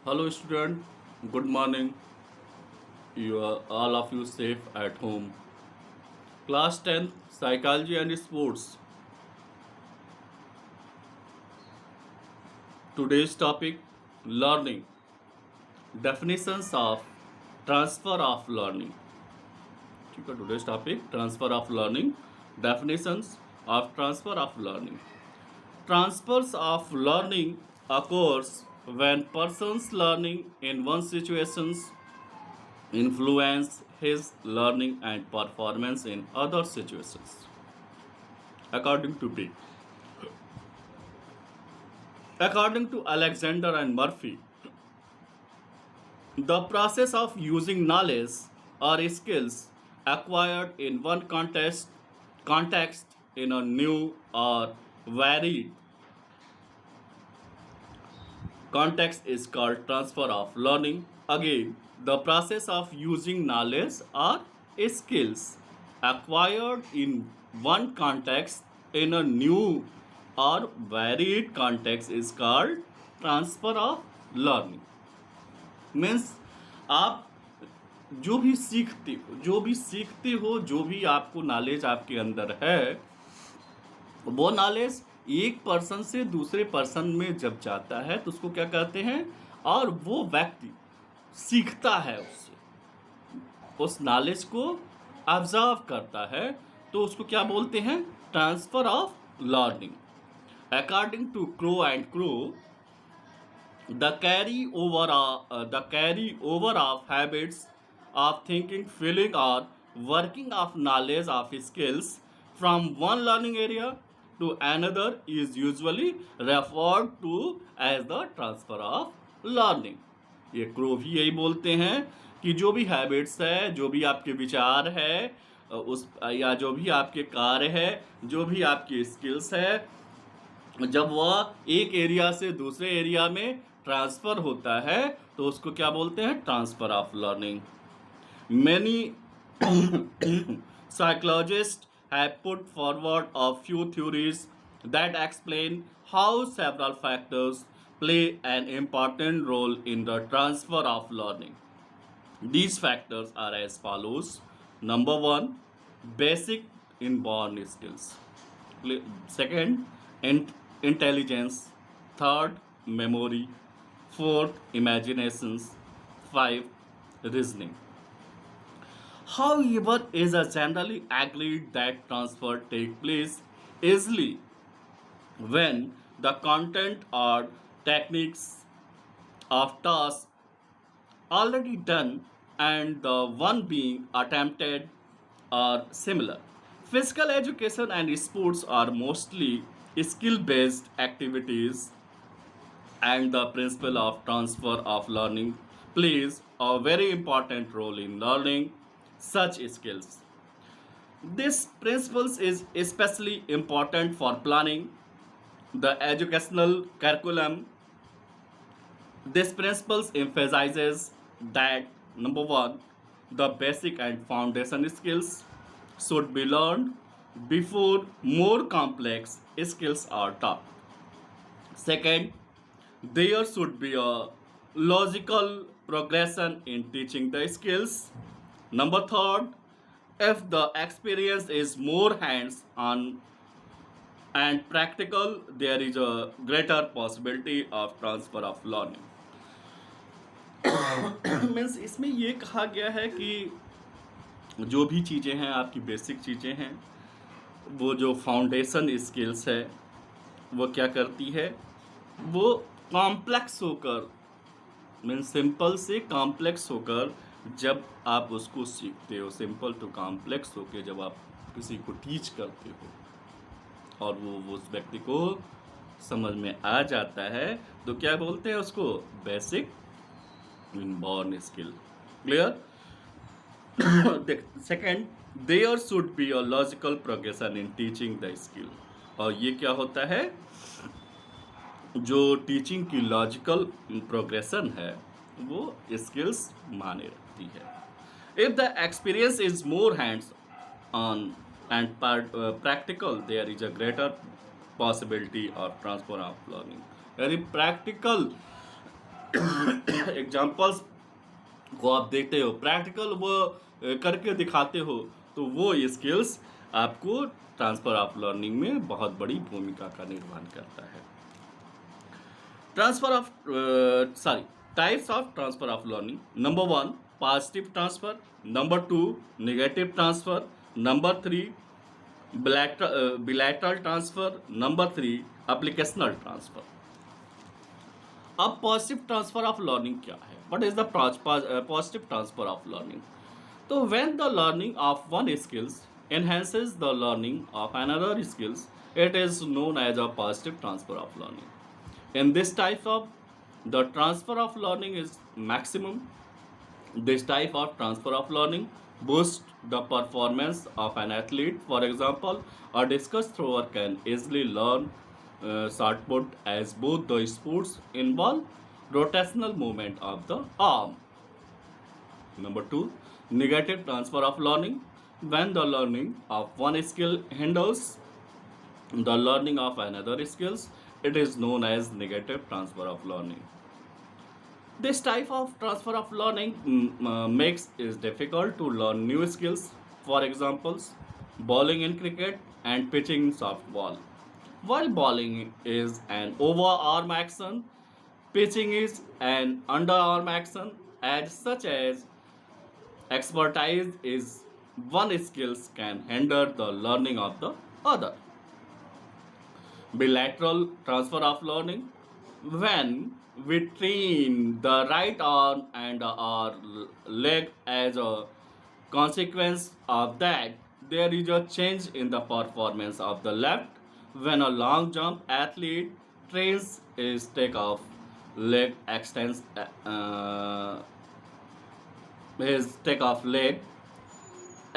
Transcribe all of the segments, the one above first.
Hello student, good morning. You are all of you safe at home. Class 10th Psychology and Sports. Today's topic learning. Definitions of transfer of learning. ठीक है, today's topic transfer of learning. Definitions of transfer of learning. Transfers of learning occurs when persons learning in one situations influence his learning and performance in other situations. According to B. According to Alexander and Murphy, the process of using knowledge or skills acquired in one context in a new or varied context is called transfer of learning. Again, the process of using knowledge or skills acquired in one context in a new or varied context is called transfer of learning. Means आप जो भी आपको knowledge आपके अंदर है, वो knowledge एक person से दूसरे पर्सन में जब जाता है तो उसको क्या कहते हैं, और वो व्यक्ति सीखता है उससे, उस नॉलेज को ऑब्जर्व करता है, तो उसको क्या बोलते हैं, transfer of learning. According to Crow and Crow, the carry over of habits of thinking, feeling or working of knowledge of skills from one learning area to another is usually referred to as the transfer of learning. ये crow भी यही बोलते हैं कि जो भी habits है, जो भी आपके विचार है, उस या जो भी आपके कार्य है, जो भी आपकी स्किल्स है, जब वह एक एरिया से दूसरे एरिया में ट्रांसफर होता है तो उसको क्या बोलते हैं, transfer of learning. Many psychologists have put forward a few theories that explain how several factors play an important role in the transfer of learning. These factors are as follows. Number 1, basic inborn skills. Second, intelligence. Third, memory. Fourth, imaginations. 5, reasoning. However, it is generally agreed that transfer takes place easily when the content or techniques of tasks already done and the one being attempted are similar. Physical education and sports are mostly skill-based activities, and the principle of transfer of learning plays a very important role in learning such skills. This principle is especially important for planning the educational curriculum. This principle emphasizes that number 1, the basic and foundation skills should be learned before more complex skills are taught. Second, there should be a logical progression in teaching the skills. Number 3, if the experience is more hands-on and practical, there is a greater possibility of transfer of learning. Means इसमें ये कहा गया है कि जो भी चीज़ें हैं, आपकी बेसिक चीज़ें हैं, वो जो फाउंडेशन स्किल्स है, वो क्या करती है, वो कॉम्प्लेक्स होकर, मीन्स सिंपल से कॉम्प्लेक्स होकर जब आप उसको सीखते हो, सिंपल टू कॉम्प्लेक्स होकर जब आप किसी को टीच करते हो और वो उस व्यक्ति को समझ में आ जाता है, तो क्या बोलते हैं उसको, basic inborn skill. Clear. Second, there should be a logical progression in teaching the skill. और ये क्या होता है, जो टीचिंग की लॉजिकल प्रोग्रेशन है वो स्किल्स माने रखती है. If the experience is more hands on and practical, there is a greater possibility of transfer of learning. यदि प्रैक्टिकल एग्जाम्पल्स को आप देखते हो, प्रैक्टिकल वो करके दिखाते हो, तो वो स्किल्स आपको ट्रांसफर ऑफ लर्निंग में बहुत बड़ी भूमिका का निर्वहन करता है। Transfer of sorry types of transfer of learning: number 1 positive transfer, number 2 negative transfer, number 3 bilateral transfer, number 3 applicational transfer. अब पॉजिटिव ट्रांसफर ऑफ लर्निंग क्या है? What is the positive transfer of learning? तो when the learning of one skills enhances the learning of another skills, it is known as a positive transfer of learning. In this type of the transfer of learning is maximum. This type of transfer of learning boosts the performance of an athlete. For example, a discus thrower can easily learn shot put as both the sports involve rotational movement of the arm. Number 2, negative transfer of learning. When the learning of one skill hinders the learning of another skills, it is known as negative transfer of learning. This type of transfer of learning makes it difficult to learn new skills. For examples, bowling in cricket and pitching in softball. While bowling is an overarm action, pitching is an underarm action, and such as expertise is one skills can hinder the learning of the other. Bilateral transfer of learning: when we train the right arm and our leg, as a consequence of that, there is a change in the performance of the left. When a long jump athlete trains his takeoff leg extends his takeoff leg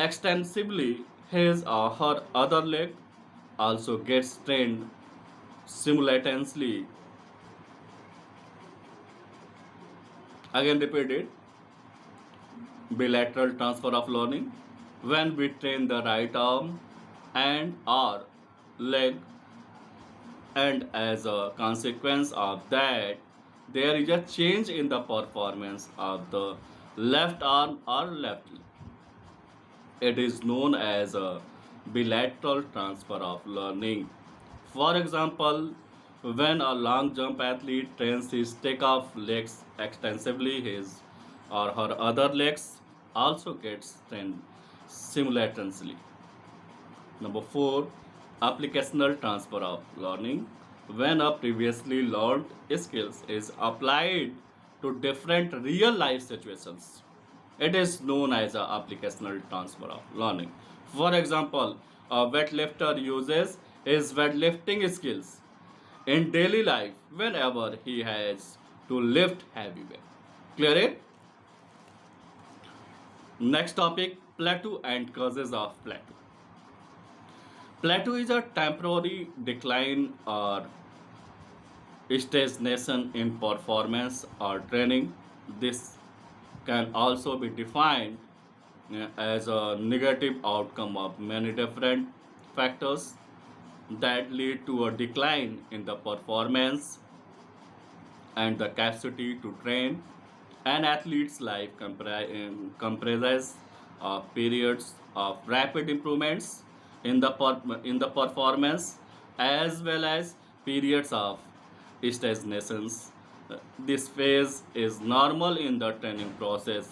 extensively, his or her other leg also gets trained simultaneously. Again repeated, bilateral transfer of learning: when we train the right arm and our leg, and as a consequence of that, there is a change in the performance of the left arm or left leg. It is known as a bilateral transfer of learning. For example, when a long jump athlete trains his takeoff legs extensively, his or her other legs also gets trained simultaneously. Number 4, applicational transfer of learning: when a previously learned skills is applied to different real life situations, it is known as a applicational transfer of learning. For example, a weightlifter uses his weightlifting skills in daily life whenever he has to lift heavy weight. Clear it? Next topic: plateau and causes of plateau. Plateau is a temporary decline or stagnation in performance or training. This can also be defined as a negative outcome of many different factors that lead to a decline in the performance and the capacity to train. An athlete's life comprises of periods of rapid improvements in the performance, as well as periods of stagnations. This phase is normal in the training process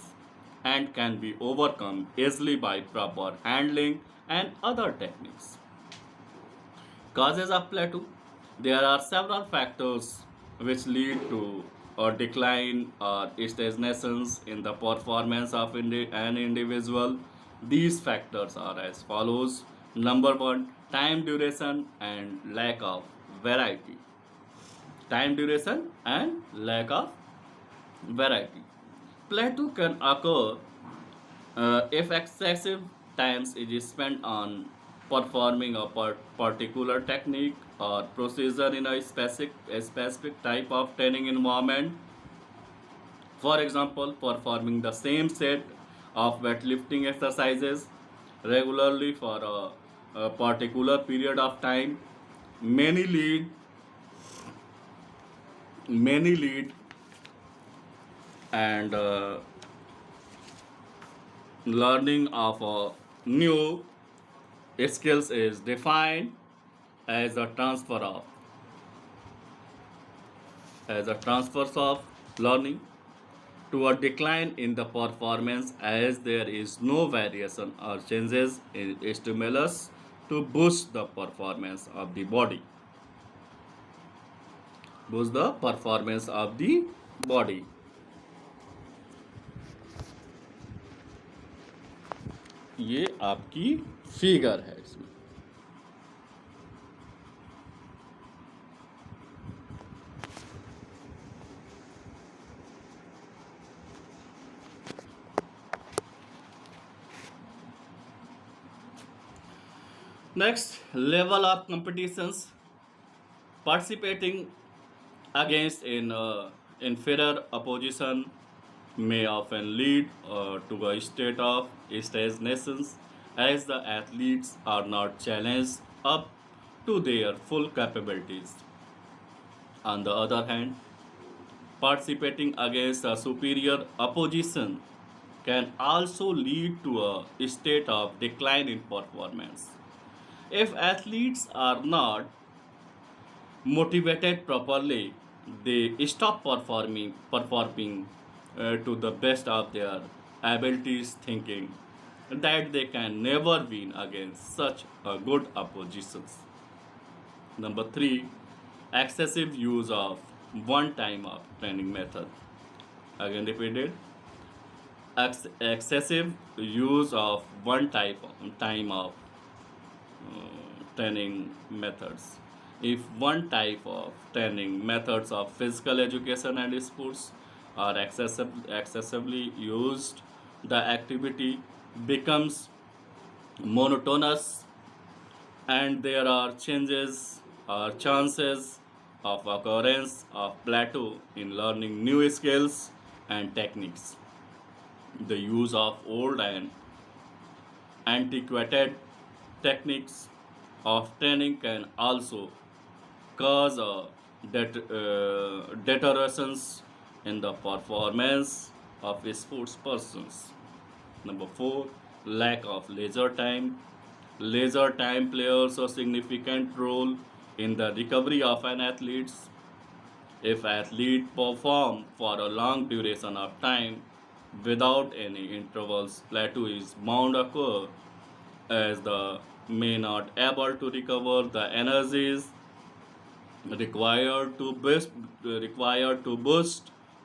and can be overcome easily by proper handling and other techniques. Causes of plateau: there are several factors which lead to a decline or stagnations in the performance of an individual. These factors are as follows. Number 1, time duration and lack of variety. Time duration and lack of variety. Plateau can occur if excessive times is spent on performing a particular technique or procedure in a specific type of training environment. For example, performing the same set of weightlifting exercises regularly for a particular period of time many lead and learning of new skills is defined as a transfer of learning to a decline in the performance as there is no variation or changes in stimulus to boost the performance of the body. ये आपकी figure है इसमें. Next, level of competitions. Participating against in inferior opposition may often lead to a state of stagnation as the athletes are not challenged up to their full capabilities. On the other hand, participating against a superior opposition can also lead to a state of decline in performance. If athletes are not motivated properly, they stop performing to the best of their abilities, thinking that they can never win against such a good oppositions. Number three, excessive use of one time of training method. Again repeated, excessive use of one time of training methods. If one type of training methods of physical education and sports are excessively used, the activity becomes monotonous and there are changes or chances of occurrence of plateau in learning new skills and techniques. The use of old and antiquated techniques of training can also cause a deteriorations in the performance of sports persons. Number four, lack of leisure time. Leisure time plays a significant role in the recovery of an athlete. If athlete perform for a long duration of time without any intervals, plateau is bound to occur as the may not able to recover the energies required to boost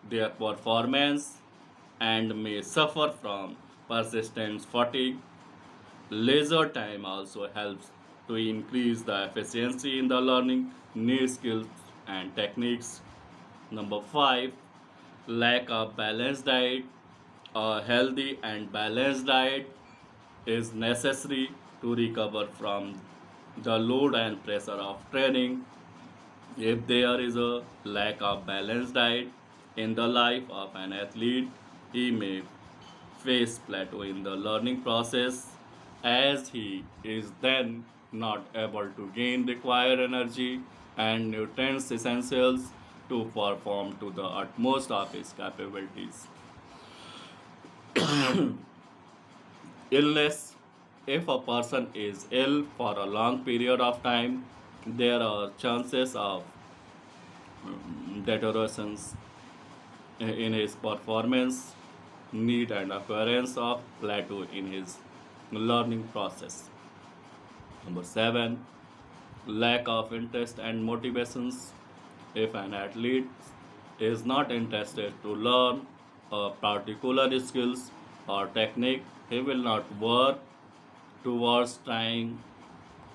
their performance and may suffer from persistent fatigue. Leisure time also helps to increase the efficiency in the learning new skills and techniques. Number five, lack of balanced diet. A healthy and balanced diet is necessary to recover from the load and pressure of training. If there is a lack of balanced diet in the life of an athlete, he may face plateau in the learning process as he is then not able to gain required energy and nutrients essentials to perform to the utmost of his capabilities. Illness. If a person is ill for a long period of time, there are chances of deteriorations in his performance, need and occurrence of plateau in his learning process. Number seven, lack of interest and motivations. If an athlete is not interested to learn a particular skills or technique, he will not work towards trying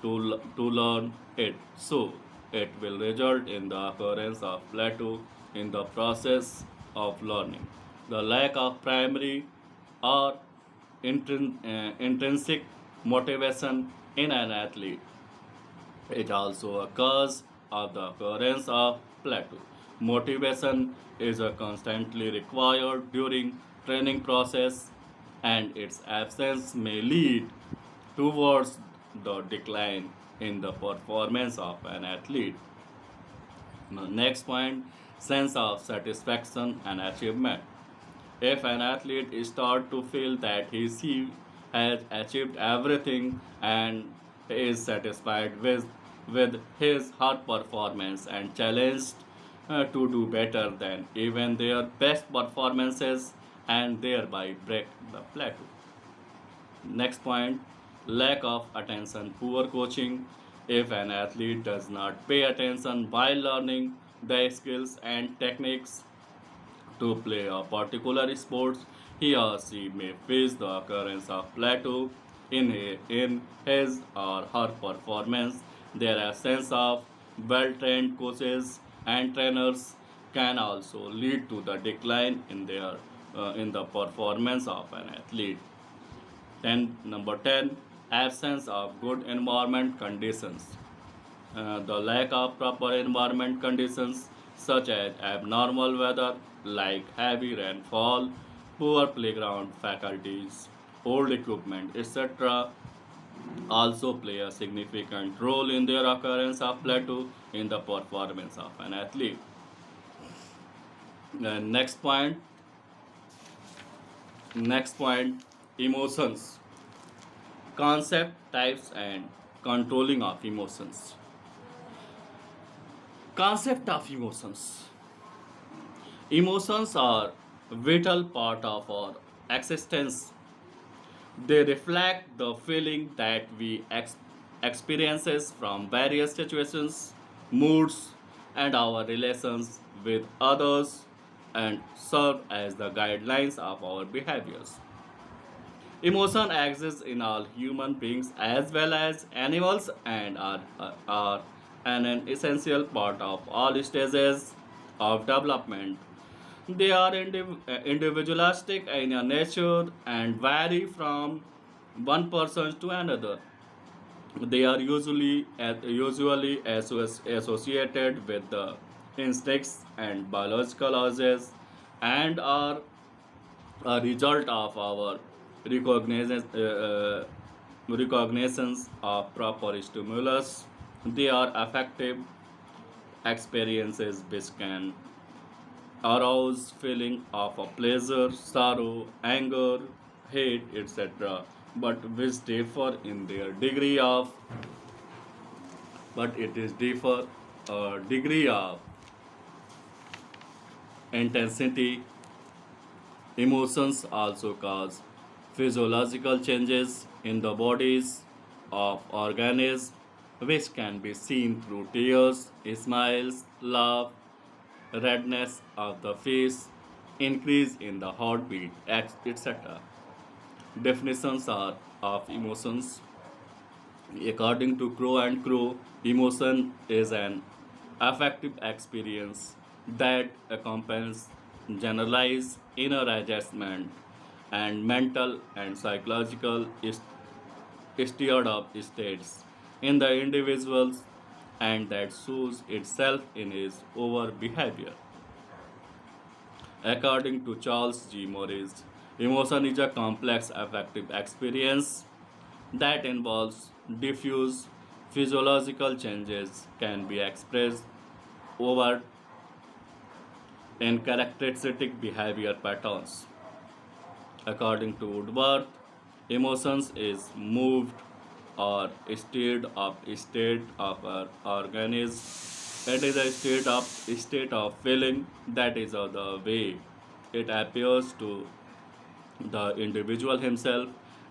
to learn it. So, it will result in the occurrence of plateau in the process of learning. The lack of primary or intrinsic motivation in an athlete. It also occurs of the occurrence of plateau. Motivation is a constantly required during training process and its absence may lead towards the decline in the performance of an athlete. Now, next point, sense of satisfaction and achievement. If an athlete starts to feel that he has achieved everything and is satisfied with his her performance and challenged to do better than even their best performances and thereby break the plateau. Next point, lack of attention, poor coaching. If an athlete does not pay attention while learning the skills and techniques to play a particular sport, he or she may face the occurrence of plateau in his or her performance. Their absence of well trained coaches and trainers can also lead to the decline in the performance of an athlete. 10, absence of good environment conditions. The lack of proper environment conditions, such as abnormal weather like heavy rainfall, poor playground faculties, old equipment, etc., also play a significant role in their occurrence of plateau in the performance of an athlete. Next point, emotions, concept, types, and controlling of emotions. Concept of emotions. Emotions are vital part of our existence. They reflect the feeling that we experiences from various situations, moods, and our relations with others and serve as the guidelines of our behaviors. Emotion exists in all human beings as well as animals and are an essential part of all stages of development. They are individualistic in their nature and vary from one person to another. They are usually associated with the instincts and biological urges and are a result of our recognitions of proper stimulus. They are affective experiences which can arouse feeling of a pleasure, sorrow, anger, hate, etc. But which differ in their degree of, but it is differ degree of intensity. Emotions also cause physiological changes in the bodies of organisms, which can be seen through tears, smiles, laugh, redness of the face, increase in the heartbeat, etc. Definitions are of emotions. According to Crow and Crow, emotion is an affective experience that accompanies generalized inner adjustment and mental and psychological stirred up states in the individuals and that shows itself in his over behavior. According to Charles G. Morris, emotion is a complex affective experience that involves diffuse physiological changes can be expressed over in characteristic behavior patterns. According to Woodworth, emotions is moved or state of an organism. It is a state of feeling that is the way it appears to the individual himself.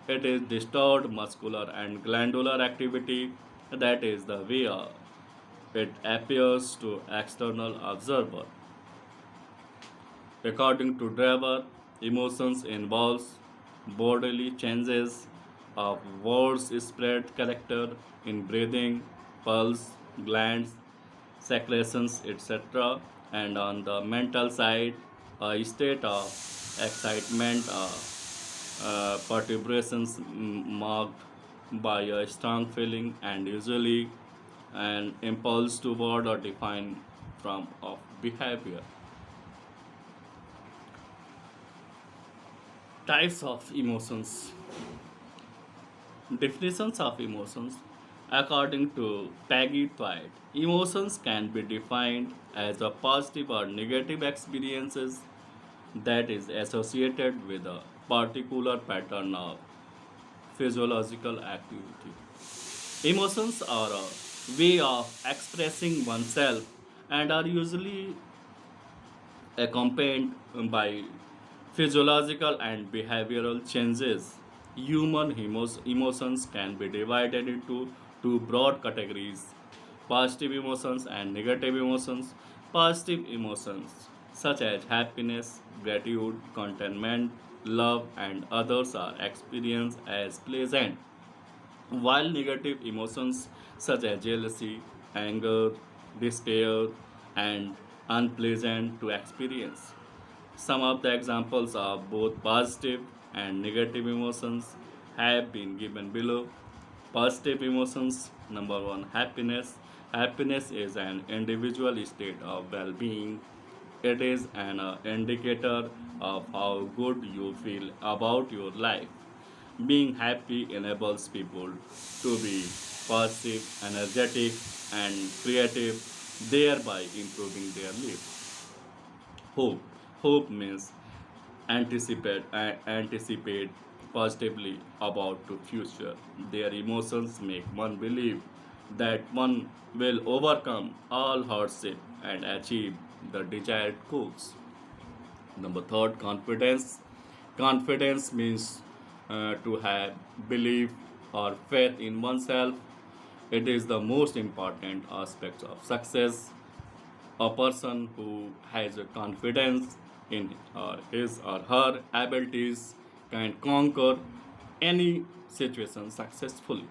It is disturbed muscular and glandular activity that is the way it appears to external observer. According to Drever, emotions involves bodily changes of words spread character in breathing, pulse, glands, secretions, etc. And on the mental side, a state of excitement, perturbations marked by a strong feeling and usually an impulse toward or defined from of behavior. Types of emotions. Definitions of emotions. According to Peggy Twite, emotions can be defined as a positive or negative experiences that is associated with a particular pattern of physiological activity. Emotions are a way of expressing oneself and are usually accompanied by physiological and behavioral changes. Human emotions can be divided into two broad categories: positive emotions and negative emotions. Positive emotions, such as happiness, gratitude, contentment, love, and others, are experienced as pleasant, while negative emotions such as jealousy, anger, despair, and unpleasant to experience. Some of the examples of both positive and negative emotions have been given below. Positive emotions: number one, happiness. Happiness is an individual state of well being. It is an indicator of how good you feel about your life. Being happy enables people to be positive, energetic, and creative, thereby improving their lives. Hope. Hope means anticipate positively about the future. Their emotions make one believe that one will overcome all hardship and achieve the desired goals. Number third, confidence. Confidence means to have belief or faith in oneself. It is the most important aspect of success. A person who has a confidence in his or her abilities can conquer any situation successfully.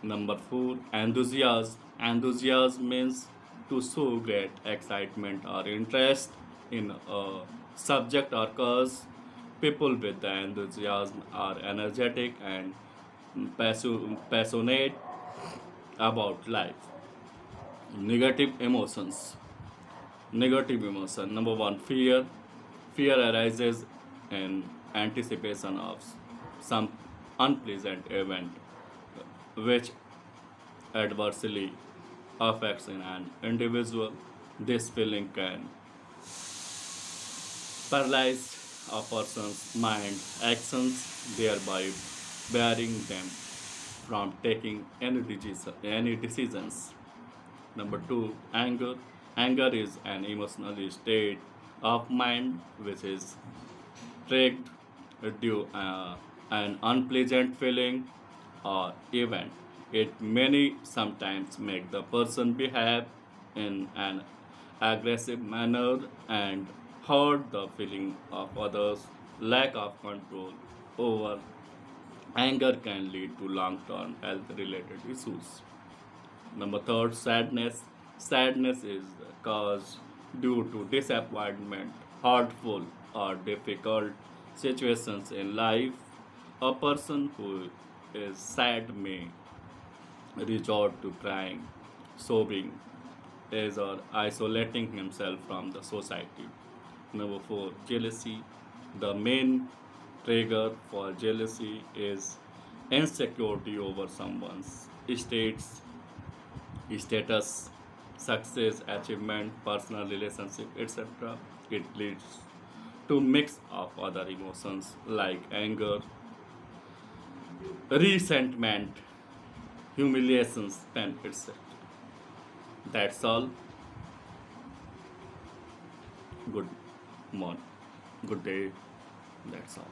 Number four, enthusiasm. Enthusiasm means to show great excitement or interest in a subject or cause. People with the enthusiasm are energetic and passionate about life. Negative emotions. Negative emotion. Number one, fear. Fear arises in anticipation of some unpleasant event which adversely affects an individual. This feeling can paralyze a person's mind actions, thereby barring them from taking any decisions. Number two, anger. Anger is an emotional state of mind which is triggered due an unpleasant feeling or event. It may sometimes make the person behave in an aggressive manner and hurt the feeling of others. Lack of control over anger can lead to long-term health-related issues. Number third, sadness. Sadness is caused due to disappointment, hurtful or difficult situations in life. A person who is sad may resort to crying, sobbing, is or isolating himself from the society. Number four, jealousy. The main trigger for jealousy is insecurity over someone's status, success, achievement, personal relationship, etc. It leads to mix of other emotions like anger, resentment, humiliations, and etc. That's all. Good morning. Good day. That's all.